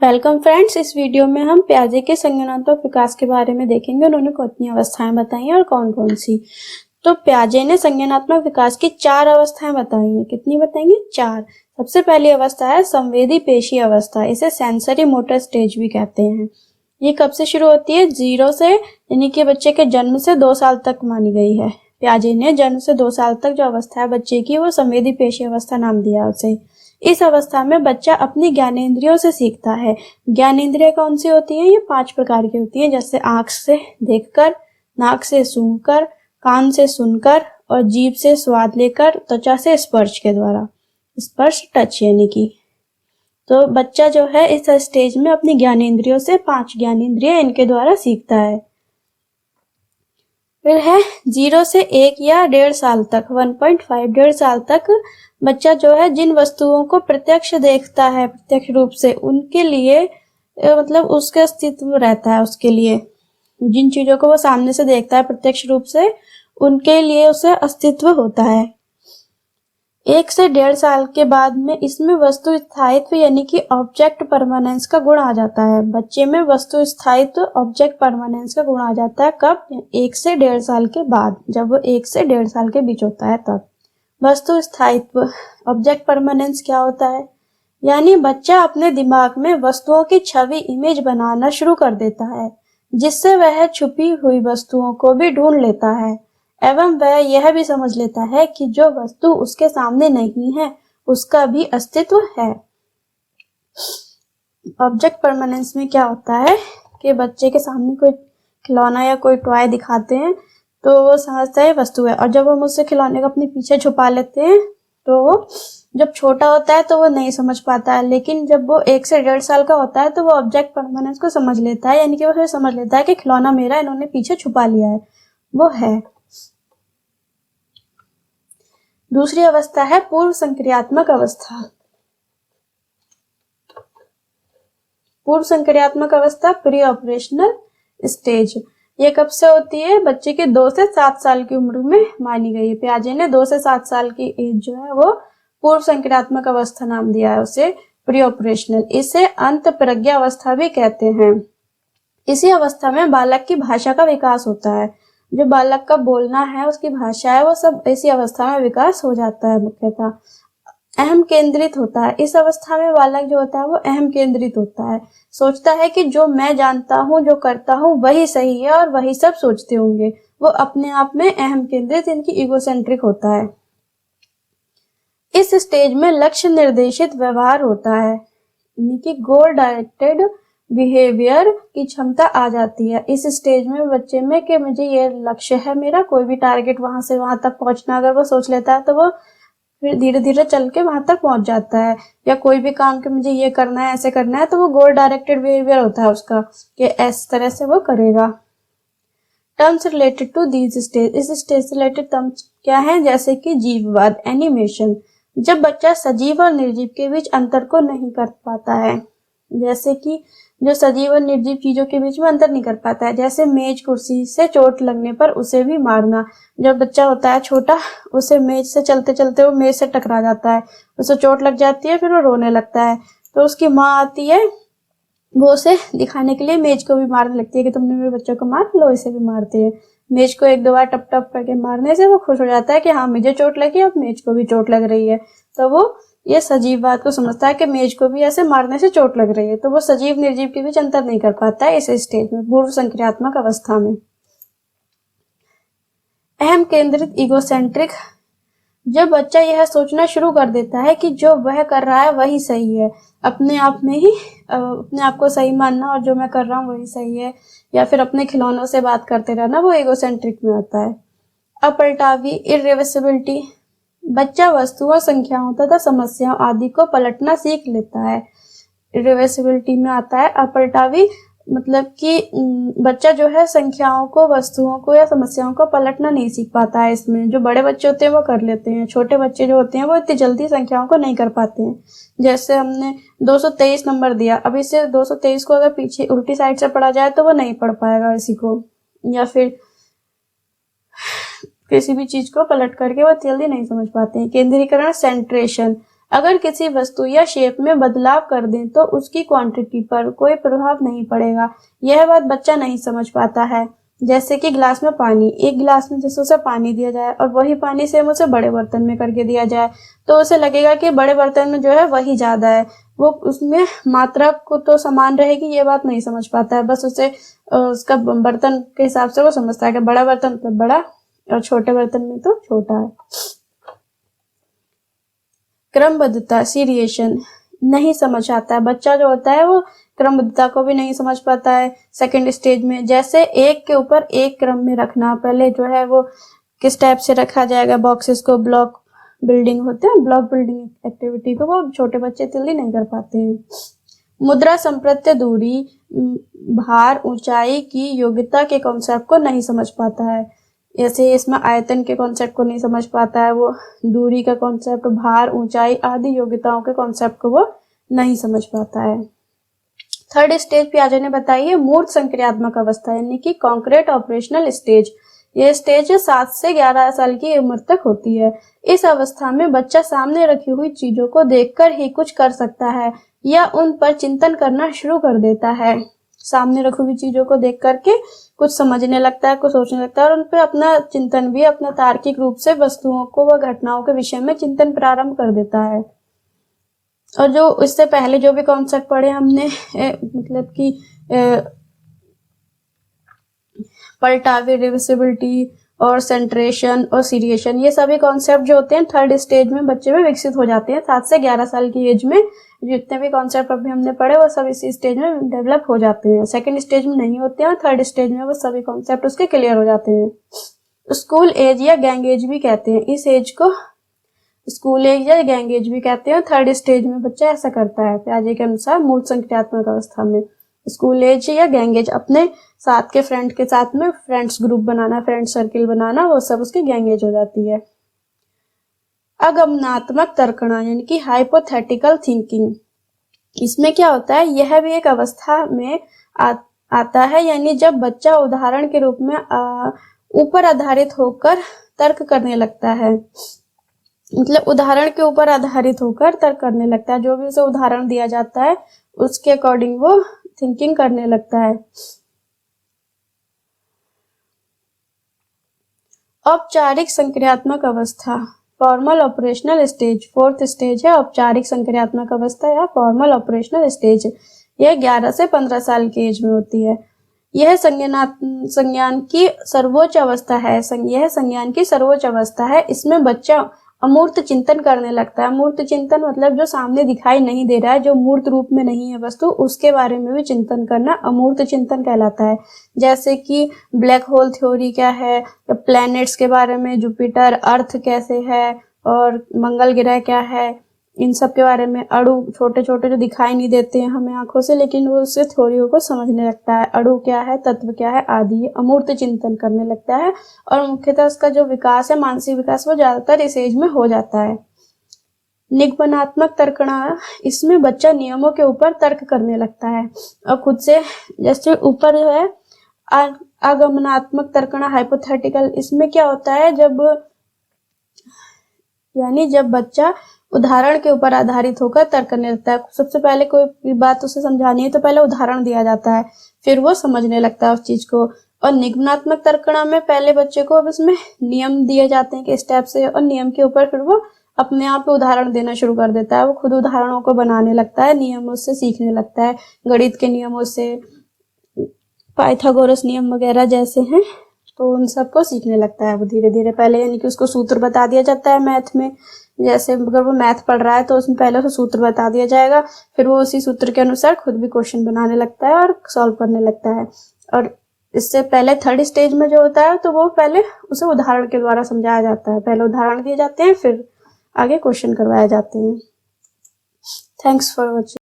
Welcome friends. इस video में हम प्याजे के संज्ञानात्मक विकास के बारे में देखेंगे। उन्होंने कितनी अवस्थाएं बताई हैं और कौन कौन सी। तो प्याजे ने संज्ञानात्मक विकास की 4 अवस्थाएं बताई हैं। कितनी बताएंगे? 4। सबसे पहली अवस्था है संवेदी पेशी अवस्था। इसे सेंसरी मोटर स्टेज भी कहते हैं। ये कब से शुरू होती है? 0 से, यानी कि बच्चे के जन्म से 2 साल तक मानी गई है। प्याजे ने जन्म से 2 साल तक जो अवस्था है बच्चे की, वो संवेदी पेशी अवस्था नाम दिया उसे। इस अवस्था में बच्चा अपनी ज्ञानेंद्रियों से सीखता है। ज्ञानेंद्रियां कौन सी होती हैं? ये 5 प्रकार की होती हैं, जैसे आंख से देखकर, नाक से सूंघकर, कान से सुनकर और जीभ से स्वाद लेकर, त्वचा से स्पर्श के द्वारा। स्पर्श, टच यानी कि। तो बच्चा जो है इस स्टेज में अपनी ज्ञानेंद्रियों से 5 ज्ञानेंद्रिय इनके द्वारा सीखता है। फिर है 0 से 1 या 1.5 साल तक, 1.5 1.5 साल तक बच्चा जो है जिन वस्तुओं को प्रत्यक्ष देखता है, प्रत्यक्ष रूप से, उनके लिए मतलब उसके अस्तित्व रहता है। उसके लिए जिन चीजों को वो सामने से देखता है प्रत्यक्ष रूप से, उनके लिए उसे अस्तित्व होता है। 1 से 1.5 साल के बाद में इसमें वस्तु स्थायित्व यानी कि ऑब्जेक्ट परमानेंस का गुण आ जाता है। बच्चे में वस्तु स्थायित्व, ऑब्जेक्ट परमानेंस का गुण आ जाता है। कब? 1 से 1.5 साल के बाद, जब वो 1 से 1.5 साल के बीच होता है तब। वस्तु स्थायित्व, ऑब्जेक्ट परमानेंस क्या होता है? यानी बच्चा अपने दिमाग में वस्तुओं की छवि, इमेज बनाना शुरू कर देता है, जिससे वह छुपी हुई वस्तुओं को भी ढूंढ लेता है एवं वह यह भी समझ लेता है कि जो वस्तु उसके सामने नहीं है उसका भी अस्तित्व है। ऑब्जेक्ट परमानेंस में क्या होता है कि बच्चे के सामने कोई खिलौना या कोई टॉय दिखाते हैं तो वो समझता है वस्तु है, और जब हम उससे खिलौने को अपने पीछे छुपा लेते हैं तो वो जब छोटा होता है तो वो नहीं समझ पाता है, लेकिन जब वो 1 से 1.5 साल का होता है तो वो ऑब्जेक्ट परमानेंस को समझ लेता है, यानी कि वो फिर समझ लेता है कि खिलौना मेरा, इन्होंने पीछे छुपा लिया है, वो है। दूसरी अवस्था है पूर्व संक्रियात्मक अवस्था। पूर्व संक्रियात्मक अवस्था, प्री ऑपरेशनल स्टेज। ये कब से होती है? बच्चे के 2 से 7 साल की उम्र में मानी गई है। प्याजे ने 2 से 7 साल की एज जो है वो पूर्व संक्रियात्मक अवस्था नाम दिया है उसे, प्री ऑपरेशनल। इसे अंत प्रज्ञा अवस्था भी कहते हैं। इसी अवस्था में बालक की भाषा का विकास होता है। जो बालक का बोलना है, उसकी भाषा है, वो सब इसी अवस्था में विकास हो जाता है। मुख्यतः अहम केंद्रित होता है। इस अवस्था में बालक जो होता है वो अहम केंद्रित होता है, सोचता है कि जो मैं जानता हूँ, जो करता हूँ वही सही है और वही सब सोचते होंगे। वो अपने आप में अहम केंद्रित, इनकी ईगोसेंट्रिक होता है। इस स्टेज में लक्ष्य निर्देशित व्यवहार होता है, यानी कि गोल डायरेक्टेड बिहेवियर की क्षमता आ जाती है इस स्टेज में बच्चे में कि मुझे ये लक्ष्य है मेरा, कोई भी टारगेट वहां से वहां तक पहुंचना अगर वो सोच लेता है तो वो फिर धीरे धीरे चल के वहां तक पहुंच जाता है। या कोई भी काम कि मुझे ये करना है, ऐसे करना है, तो वो गोल डायरेक्टेड बिहेवियर होता है उसका कि इस तरह से वो करेगा। Terms related to these stage. इस स्टेज से रिलेटेड टर्म्स क्या है? जैसे कि जीववाद, एनिमेशन। जब बच्चा सजीव और निर्जीव के बीच अंतर को नहीं कर पाता है, जैसे कि जो सजीव और निर्जीव चीजों के बीच में अंतर नहीं कर पाता है, जैसे मेज कुर्सी से चोट लगने पर उसे भी मारना। जब बच्चा होता है छोटा, उसे मेज से चलते चलते वो मेज से टकरा जाता है, उसे चोट लग जाती है, फिर वो रोने लगता है, तो उसकी माँ आती है, वो उसे दिखाने के लिए मेज को भी मारने लगती है कि तुमने मेरे बच्चों को मार, लो इसे भी मारते हैं। मेज को 1-2 बार टप टप करके मारने से वो खुश हो जाता है कि हाँ मुझे चोट लगी, अब मेज को भी चोट लग रही है। तो वो ये सजीव बात को समझता है कि मेज को भी ऐसे मारने से चोट लग रही है। तो वो सजीव निर्जीव के बीच अंतर नहीं कर पाता है इस स्टेज में, पूर्व संक्रियात्मक अवस्था में। अहम केंद्रित ईगोसेंट्रिक। जब बच्चा यह सोचना शुरू कर देता है कि जो वह कर रहा है वही सही है, अपने आप में ही अपने आप को सही मानना और जो मैं कर रहा हूँ वही सही है, या फिर अपने खिलौनों से बात करते रहना, वो ईगोसेंट्रिक में आता है। अपलटावी, इरिवर्सिबिलिटी। बच्चा वस्तुओं, संख्याओं तथा समस्याओं आदि को पलटना सीख लेता है, इरिवर्सिबिलिटी में आता है। अपलटावी मतलब कि बच्चा जो है संख्याओं को, वस्तुओं को या समस्याओं को पलटना नहीं सीख पाता है। इसमें जो बड़े बच्चे होते हैं वो कर लेते हैं, छोटे बच्चे जो होते हैं वो इतनी जल्दी संख्याओं को नहीं कर पाते हैं। जैसे हमने 223 नंबर दिया, अब इसे 223 को अगर पीछे उल्टी साइड से पढ़ा जाए तो वो नहीं पढ़ पाएगा इसी को, या फिर किसी भी चीज को पलट करके वो जल्दी नहीं समझ पाते हैं। केंद्रीकरण, सेंट्रेशन। अगर किसी वस्तु या शेप में बदलाव कर दें तो उसकी क्वांटिटी पर कोई प्रभाव नहीं पड़ेगा। यह बात बच्चा नहीं समझ पाता है। जैसे कि ग्लास में पानी, एक गिलास में जैसे उसे पानी दिया जाए और वही पानी सेम उसे बड़े बर्तन में करके दिया जाए तो उसे लगेगा कि बड़े बर्तन में जो है वही ज्यादा है। वो उसमें मात्रा को तो समान रहेगी, ये बात नहीं समझ पाता है। बस उसे उसका बर्तन के हिसाब से वो समझता है कि बड़ा बर्तन तो बड़ा और छोटे बर्तन में तो छोटा है। क्रमबद्धता, सीरिएशन नहीं समझ आता है। बच्चा जो होता है वो क्रमबद्धता को भी नहीं समझ पाता है। सेकंड स्टेज में जैसे एक के ऊपर एक क्रम में रखना, पहले जो है वो किस टाइप से रखा जाएगा बॉक्सेस को, ब्लॉक बिल्डिंग होते हैं, ब्लॉक बिल्डिंग एक्टिविटी को वो छोटे बच्चे जल्दी नहीं कर पाते हैं। मुद्रा, संप्रत्य, दूरी, भार, ऊंचाई की योग्यता के कॉन्सेप्ट को नहीं समझ पाता है। जैसे इसमें आयतन के कॉन्सेप्ट को नहीं समझ पाता है वो, दूरी का कॉन्सेप्ट, भार, ऊंचाई आदि योग्यताओं के कॉन्सेप्ट को वो नहीं समझ पाता है। थर्ड स्टेज पियाजे ने बताई है मूर्त संक्रियात्मक अवस्था यानी कि कॉन्क्रीट ऑपरेशनल स्टेज। यह स्टेज 7 से 11 साल की उम्र तक होती है। इस अवस्था में बच्चा सामने रखी हुई चीजों को देखकर ही कुछ कर सकता है या उन पर चिंतन करना शुरू कर देता है। सामने रखी हुई चीजों को देख करके कुछ समझने लगता है, कुछ सोचने लगता है और उन पर अपना चिंतन भी अपना तार्किक रूप से वस्तुओं को व घटनाओं के विषय में चिंतन प्रारंभ कर देता है। और जो इससे पहले जो भी कॉन्सेप्ट पढ़े हमने मतलब कि पलटावे, रिवर्सिबिलिटी और सेंट्रेशन और सीरिएशन, ये सभी कॉन्सेप्ट जो होते हैं थर्ड स्टेज में बच्चे में विकसित हो जाते हैं। 7 से 11 साल की एज में जितने भी कॉन्सेप्ट अभी हमने पढ़े वो सब इसी स्टेज में डेवलप हो जाते हैं। सेकंड स्टेज में नहीं होते हैं, थर्ड स्टेज में वो सभी कॉन्सेप्ट उसके क्लियर हो जाते हैं। स्कूल एज या गैंग एज भी कहते हैं इस एज को, स्कूल एज या गैंग एज भी कहते हैं। थर्ड स्टेज में बच्चा ऐसा करता है पियाजे के अनुसार मूर्त संक्रियात्मक अवस्था में। स्कूल एज या गैंग एज अपने साथ के फ्रेंड के साथ में फ्रेंड्स ग्रुप बनाना, फ्रेंड सर्किल बनाना, वो सब उसकी गैंग एज हो जाती है। अगमनात्मक तर्कणा यानी कि हाइपोथेटिकल थिंकिंग, इसमें क्या होता है, यह भी एक अवस्था में आता है यानी जब बच्चा उदाहरण के रूप में ऊपर आधारित होकर तर्क करने लगता है। मतलब उदाहरण के ऊपर आधारित होकर तर्क करने लगता है। जो भी उसे उदाहरण दिया जाता है उसके अकॉर्डिंग वो थिंकिंग करने लगता है। औपचारिक संक्रियात्मक अवस्था, formal operational stage, fourth stage है औपचारिक संक्रियात्मक अवस्था या फॉर्मल ऑपरेशनल स्टेज। यह 11 से 15 साल की एज में होती है। यह संज्ञान की सर्वोच्च अवस्था है। यह संज्ञान की सर्वोच्च अवस्था है। इसमें बच्चा अमूर्त चिंतन करने लगता है। अमूर्त चिंतन मतलब जो सामने दिखाई नहीं दे रहा है, जो मूर्त रूप में नहीं है वस्तु, उसके बारे में भी चिंतन करना अमूर्त चिंतन कहलाता है। जैसे कि ब्लैक होल थ्योरी क्या है, प्लैनेट्स के बारे में, जुपिटर, अर्थ कैसे है और मंगल ग्रह क्या है, इन सब के बारे में। अणु छोटे छोटे जो दिखाई नहीं देते हैं हमें आंखों से, लेकिन वो उससे थ्योरियों को समझने लगता है। अणु क्या है, तत्व क्या है आदि अमूर्त चिंतन करने लगता है। और मुख्यतः उसका जो विकास है, मानसिक विकास, वो ज्यादातर इस एज में हो जाता है। निगमनात्मक तर्कणा, इसमें बच्चा नियमों के ऊपर तर्क करने लगता है और खुद से, जैसे ऊपर जो है आगमनात्मक तर्कणा हाइपोथेटिकल, इसमें क्या होता है जब बच्चा उदाहरण के ऊपर आधारित होकर तर्क करने लगता है। सबसे पहले कोई बात उसे समझानी है तो पहले उदाहरण दिया जाता है, फिर वो समझने लगता है उस चीज को। और निगमनात्मक तर्कणा में पहले बच्चे को अब इसमें नियम दिए जाते हैं कि स्टेप से, और नियम के ऊपर फिर वो अपने आप उदाहरण देना शुरू कर देता है। वो खुद उदाहरणों को बनाने लगता है, नियमों से सीखने लगता है, गणित के नियमों से, पाइथागोरस नियम वगैरह जैसे हैं, तो उन सबको सीखने लगता है वो धीरे धीरे। पहले यानी कि उसको सूत्र बता दिया जाता है मैथ में, जैसे अगर वो मैथ पढ़ रहा है तो उसमें पहले उसे सूत्र बता दिया जाएगा, फिर वो उसी सूत्र के अनुसार खुद भी क्वेश्चन बनाने लगता है और सॉल्व करने लगता है। और इससे पहले थर्ड स्टेज में जो होता है तो वो पहले उसे उदाहरण के द्वारा समझाया जाता है। पहले उदाहरण दिए जाते हैं, फिर आगे क्वेश्चन करवाए जाते हैं। Thanks for watching.